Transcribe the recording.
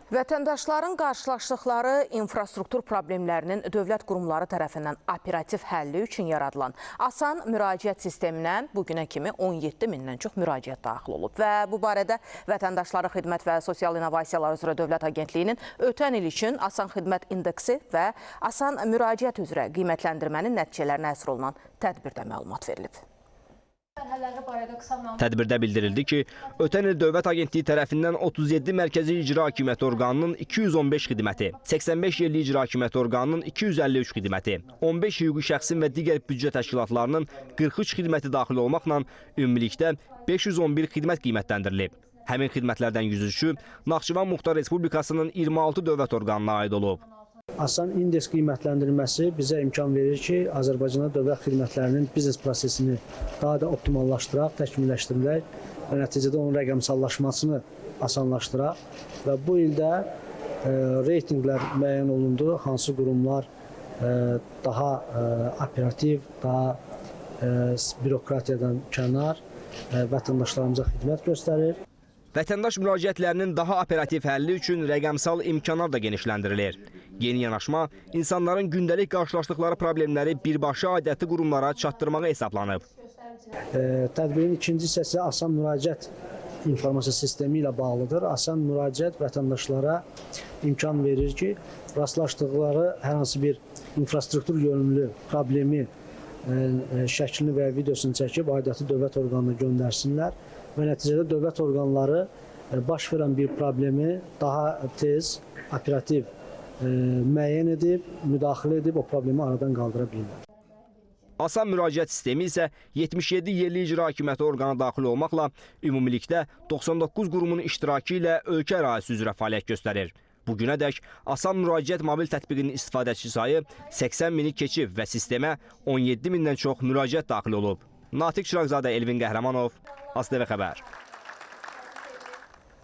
Vətəndaşların qarşılaşdıqları infrastruktur problemlərinin dövlət qurumları tərəfindən operativ həlli üçün yaradılan asan müraciət sistemindən bugünə kimi 17 mindən çox müraciət daxil olub. Və bu barədə Vətəndaşları Xidmət və Sosial İnnovasiyalar üzrə Dövlət Agentliyinin ötən il üçün asan xidmət indeksi və asan müraciət üzrə qiymətləndirmənin nəticələrinə əsr olunan tədbirdə məlumat verilib. Tədbirdə bildirildi ki, ötən il Dövlət Agentliyi tərəfindən 37 Mərkəzi İcra Hakimiyyəti orqanının 215 xidməti, 85 yerli icra hakimiyyəti orqanının 253 xidməti, 15 hüquqi şəxsin və digər büdcə təşkilatlarının 43 xidməti daxil olmaqla ümumilikdə 511 xidmət qiymətləndirilib. Həmin xidmətlərdən 103-ü Naxçıvan Muxtar Respublikasının 26 dövlət orqanına aid olub. Asan indeks qiymətləndirməsi bizə imkan verir ki, Azərbaycanda dövlət xidmətlərinin biznes prosesini daha da optimallaşdıraq, təkmilləşdirək və nəticədə onun rəqəmsallaşmasını asanlaşdıraq. Və bu ildə reytinqlər müəyyən olundu, hansı qurumlar daha operativ, daha bürokratiyadan kənar vətəndaşlarımıza xidmət göstərir. Vətəndaş müraciətlərinin daha operativ həlli üçün rəqəmsal imkanlar da genişləndirilir. Yeni yanaşma insanların gündəlik qarşılaşdıqları problemləri birbaşa aidiyyatı qurumlara çatdırmağa hesablanıb. Tədbirin ikinci hissəsi asan müraciət informasiya sistemi ilə bağlıdır. Asan müraciət vətəndaşlara imkan verir ki, rastlaşdıqları hər hansı bir infrastruktur yönümlü problemi şəklini və videosunu çəkib aidiyyatı dövlət orqanına göndərsinlər və nəticədə dövlət orqanları baş verən bir problemi daha tez, operativ müəyyən edib, müdaxilə edib o problemi aradan qaldıra bilirlər. Asan müraciət sistemi isə 77 yerli icra hakimiyyəti orqanı daxil olmaqla ümumilikdə 99 qurumun iştirakı ilə ölkə ərazisi üzrə fəaliyyət göstərir. Bugünədək asan müraciət mobil tətbiqinin istifadəçi sayı 80 mini keçib və sistemə 17 mindən çox müraciət daxil olub. Natiq Çıraqzadə, Elvin Qəhrəmanov, ASTV Xəbər.